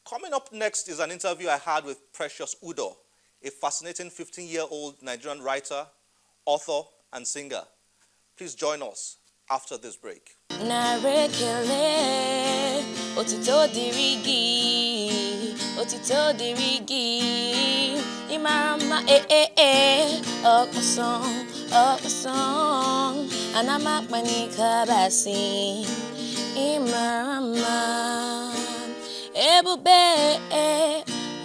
Coming up next is an interview I had with Precious Udo, a fascinating 15-year-old Nigerian writer, author, and singer. Please join us after this break. Imarama song anamakmanika basi Imarama ebube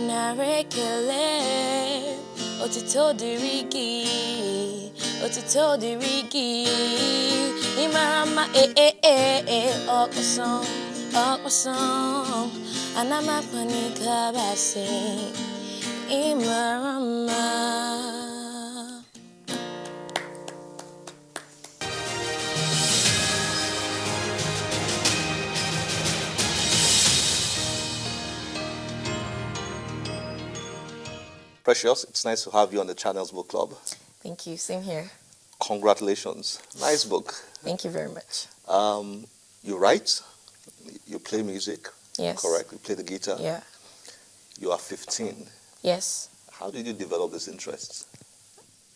narekele otito dirigi Imarama song anamakmanika basi Imarama. Precious, it's nice to have you on the Channels Book Club. Thank you. Same here. Congratulations. Nice book. Thank you very much. You write, you play music. Yes. Correct. You play the guitar. Yeah. You are 15. Yes. How did you develop this interest?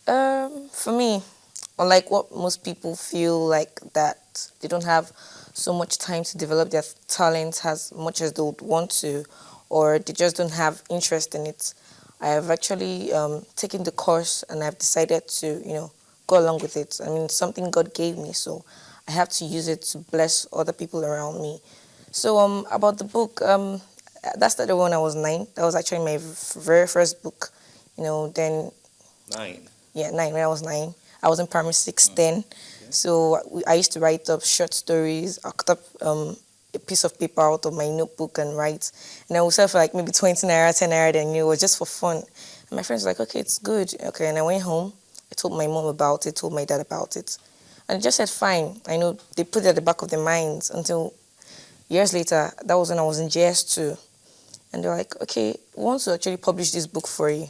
For me, unlike what most people feel like that they don't have so much time to develop their talent as much as they would want to, or they just don't have interest in it. I have actually taken the course and I've decided to, go along with it. I mean, it's something God gave me, so I have to use it to bless other people around me. So about the book, that started when I was 9. That was actually my very first book. Then 9. Yeah, 9. When I was 9, I was in primary 6 then. Okay. So I used to write up short stories. I cut up a piece of paper out of my notebook and write. And I would sell for like maybe 20 naira, 10 naira, then it was just for fun. And my friends were like, okay, it's good. Okay, and I went home. I told my mom about it, told my dad about it. And they just said, fine. I know they put it at the back of their minds until years later. That was when I was in JS2. And they were like, okay, we want to actually publish this book for you.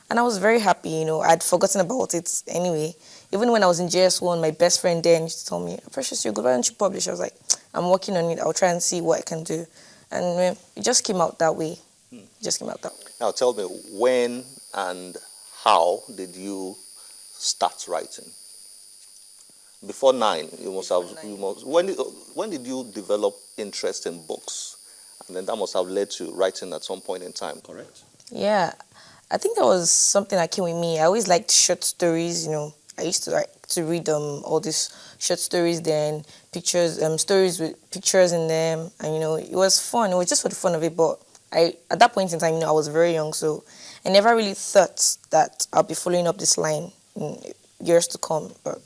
And I was very happy, I'd forgotten about it anyway. Even when I was in JS1, my best friend then used to tell me, Precious, you're good, why don't you publish? I was like, I'm working on it. I'll try and see what I can do. And it just came out that way. It just came out that way. Now tell me, when and how did you start writing? Before 9, you must have. When did you develop interest in books? And then that must have led to writing at some point in time, correct? Yeah, I think that was something that came with me. I always liked short stories, I used to like to read all these short stories, then pictures, stories with pictures in them, and it was fun. It was just for the fun of it. But at that point in time, I was very young, so I never really thought that I'll be following up this line in years to come. But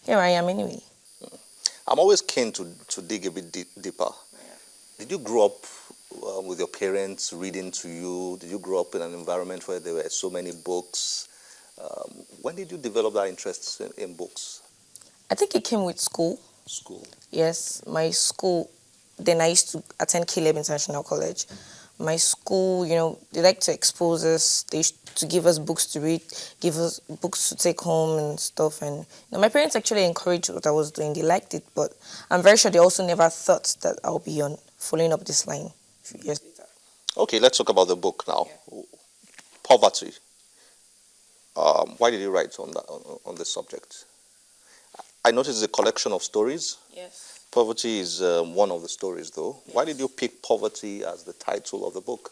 here I am anyway. I'm always keen to dig a bit deeper. Did you grow up with your parents reading to you? Did you grow up in an environment where there were so many books? When did you develop that interest in books? I think it came with school. School? Yes, my school. Then I used to attend Caleb International College. My school, they like to expose us. They used to give us books to read, give us books to take home and stuff. And my parents actually encouraged what I was doing. They liked it, but I'm very sure they also never thought that I'll be following up this line a few years later. Okay, let's talk about the book now. Yeah. Poverty. Why did you write on this subject? I noticed it's a collection of stories. Yes. Poverty is one of the stories, though. Yes. Why did you pick poverty as the title of the book?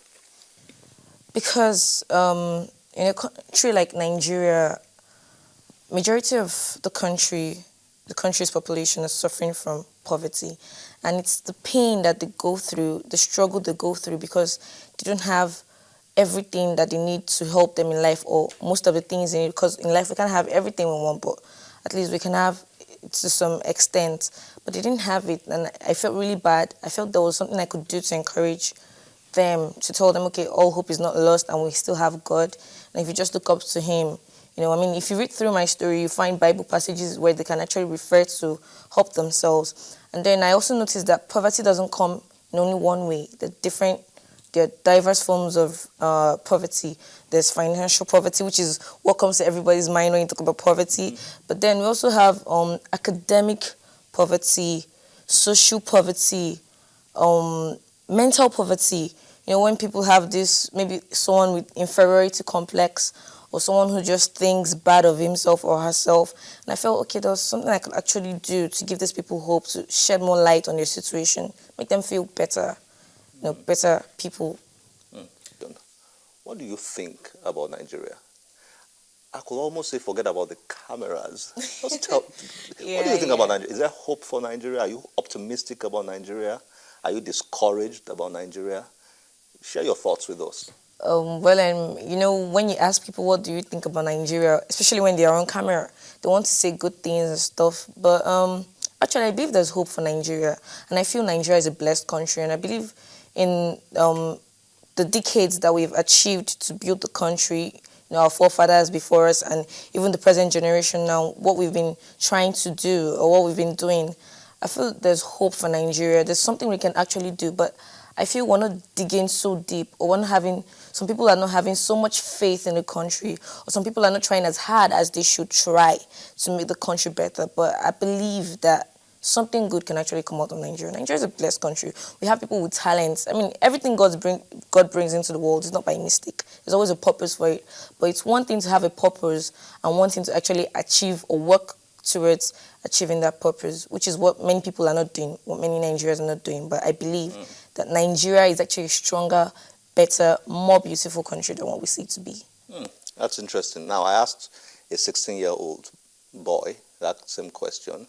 Because in a country like Nigeria, majority of the country's population is suffering from poverty. And it's the pain that they go through, the struggle they go through, because they don't have everything that they need to help them in life, or most of the things in it. Because in life we can't have everything we want, but at least we can have it to some extent. But they didn't have it, and I felt really bad. I felt there was something I could do to encourage them, to tell them, okay, all hope is not lost and we still have God. And if you just look up to Him, if you read through my story, you find Bible passages where they can actually refer to help themselves. And then I also noticed that poverty doesn't come in only one way. There are diverse forms of poverty. There's financial poverty, which is what comes to everybody's mind when you talk about poverty. But then we also have academic poverty, social poverty, mental poverty. when people have this, maybe someone with inferiority complex or someone who just thinks bad of himself or herself. And I felt, okay, there was something I could actually do to give these people hope, to shed more light on their situation, make them feel better, better people. What do you think about Nigeria? I could almost say forget about the cameras. Just tell, what do you think about Nigeria? Is there hope for Nigeria? Are you optimistic about Nigeria? Are you discouraged about Nigeria? Share your thoughts with us. When you ask people what do you think about Nigeria, especially when they are on camera, they want to say good things and stuff. But actually, I believe there's hope for Nigeria, and I feel Nigeria is a blessed country, and I believe in the decades that we've achieved to build the country. Our forefathers before us, and even the present generation now, what we've been trying to do or what we've been doing, I feel there's hope for Nigeria. There's something we can actually do, but I feel we're not digging so deep, or some people are not having so much faith in the country, or some people are not trying as hard as they should try to make the country better. But I believe that something good can actually come out of Nigeria. Nigeria is a blessed country. We have people with talents. I mean, everything God brings into the world is not by mistake. There's always a purpose for it. But it's one thing to have a purpose and one thing to actually achieve or work towards achieving that purpose, which is what many people are not doing, what many Nigerians are not doing. But I believe that Nigeria is actually a stronger, better, more beautiful country than what we see it to be. That's interesting. Now, I asked a 16-year-old boy that same question,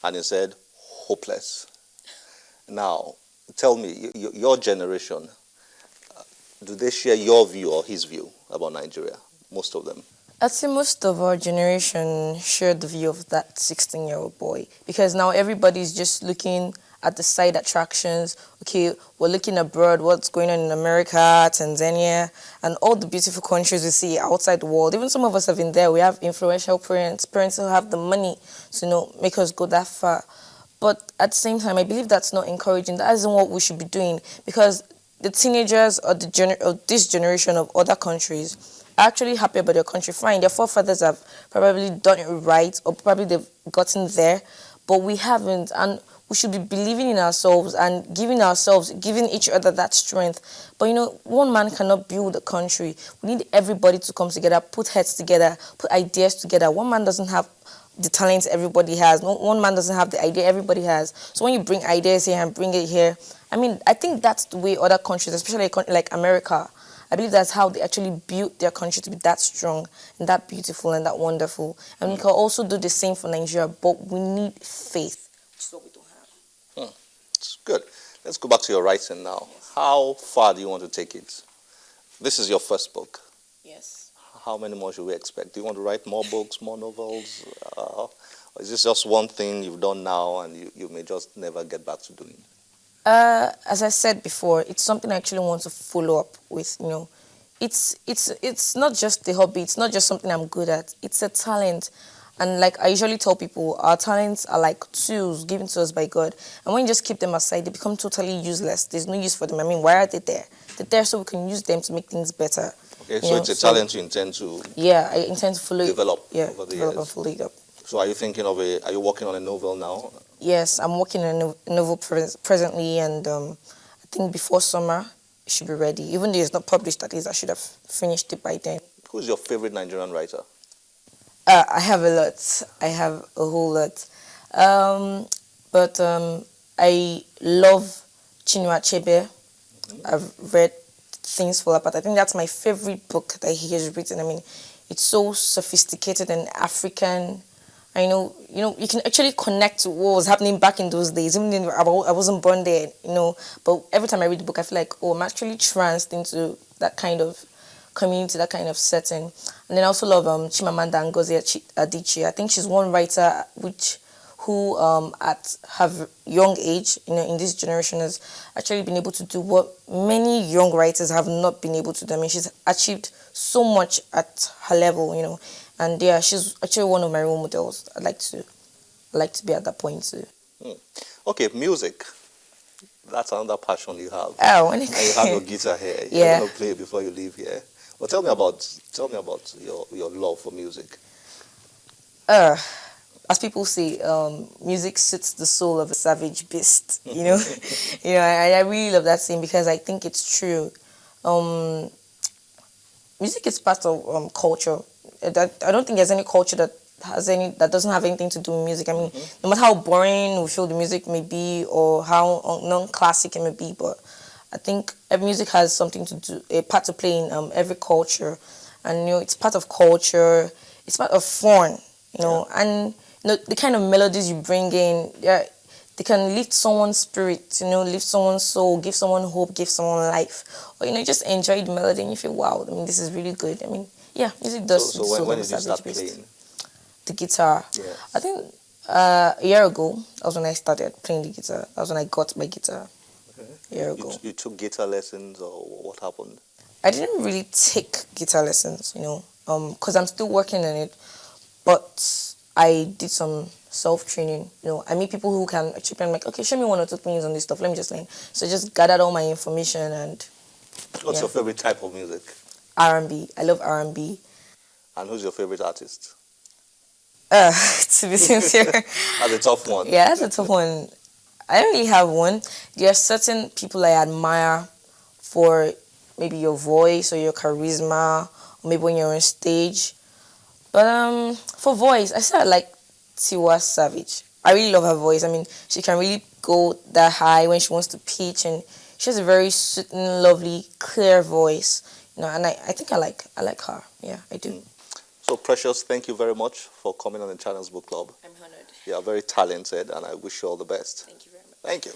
and he said, hopeless. Now, tell me, your generation, do they share your view or his view about Nigeria? Most of them. I'd say most of our generation share the view of that 16-year-old boy, because now everybody's just looking at the side attractions. Okay, we're looking abroad, what's going on in America, Tanzania, and all the beautiful countries we see outside the world. Even some of us have been there. We have influential parents who have the money to make us go that far. But at the same time, I believe that's not encouraging. That isn't what we should be doing, because the teenagers or this generation of other countries are actually happy about their country. Fine, their forefathers have probably done it right, or probably they've gotten there, but we haven't. And we should be believing in ourselves and giving each other that strength. But one man cannot build a country. We need everybody to come together, put heads together, put ideas together. One man doesn't have the talents everybody has. One man doesn't have the idea everybody has. So when you bring ideas here and bring it here, I think that's the way other countries, especially like America, I believe that's how they actually built their country to be that strong and that beautiful and that wonderful. And we can also do the same for Nigeria, but we need faith, which is what we don't have. It's good. Let's go back to your writing now. How far do you want to take it? This is your first book. Yes. How many more should we expect? Do you want to write more books, more novels? Or is this just one thing you've done now and you may just never get back to doing? As I said before, it's something I actually want to follow up with. It's not just the hobby. It's not just something I'm good at. It's a talent. And like I usually tell people, our talents are like tools given to us by God. And when you just keep them aside, they become totally useless. There's no use for them. Why are they there? They're there so we can use them to make things better. Okay, so it's a talent you intend to I intend to follow develop it. over the develop years. And follow it up. So are you working on a novel now? Yes, I'm working on a novel presently, and I think before summer it should be ready. Even though it's not published, at least I should have finished it by then. Who's your favorite Nigerian writer? I have a lot. I have a whole lot. But I love Chinua Achebe. I've read Things Fall Apart. I think that's my favorite book that he has written. It's so sophisticated and African. I know, you can actually connect to what was happening back in those days. Even though I wasn't born there, But every time I read the book, I feel like, I'm actually tranced into that kind of community, that kind of setting. And then I also love Chimamanda Ngozi Adichie. I think she's one writer who at her young age, in this generation, has actually been able to do what many young writers have not been able to do. She's achieved so much at her level, and she's actually one of my role models. I'd like to be at that point too. Okay, music. That's another passion you have. Oh, and you have your guitar here. Yeah. You're going to play it before you leave here. Well, tell me about your love for music. as people say, music suits the soul of a savage beast. I really love that saying because I think it's true. Um, Music is part of culture. I don't think there's any culture that doesn't have anything to do with music. I mean, no matter how boring we feel the music may be or how non-classic it may be, but I think every music has something to do, a part to play in every culture, and it's part of culture. It's part of fun, and the kind of melodies you bring in, they can lift someone's spirit, lift someone's soul, give someone hope, give someone life, or just enjoy the melody and you feel wow. I mean, this is really good. I mean, yeah, music does. So when did you start playing the guitar? Yeah. I think a year ago. That was when I started playing the guitar. That was when I got my guitar. A year ago. You took guitar lessons, or what happened? I didn't really take guitar lessons, because I'm still working on it. But I did some self-training. I meet people who can chip in. I'm like, okay, show me one or two things on this stuff. Let me just learn. So I just gathered all my information and. What's your favorite type of music? R&B. I love R&B. And who's your favorite artist? To be sincere. That's a tough one. Yeah, that's a tough one. I don't really have one. There are certain people I admire for maybe your voice or your charisma, or maybe when you're on stage. But for voice, I said I like Tiwa Savage. I really love her voice. I mean, she can really go that high when she wants to pitch, and she has a very soothing, lovely, clear voice. And I think I like her. Yeah, I do. So Precious, thank you very much for coming on the Channels Book Club. I'm honored. You are very talented, and I wish you all the best. Thank you very much. Thank you.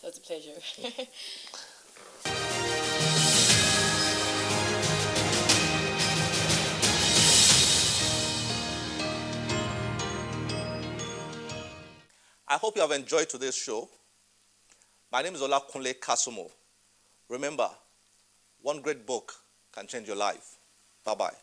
It was a pleasure. I hope you have enjoyed today's show. My name is Olakunle Kasumo. Remember, one great book can change your life. Bye-bye.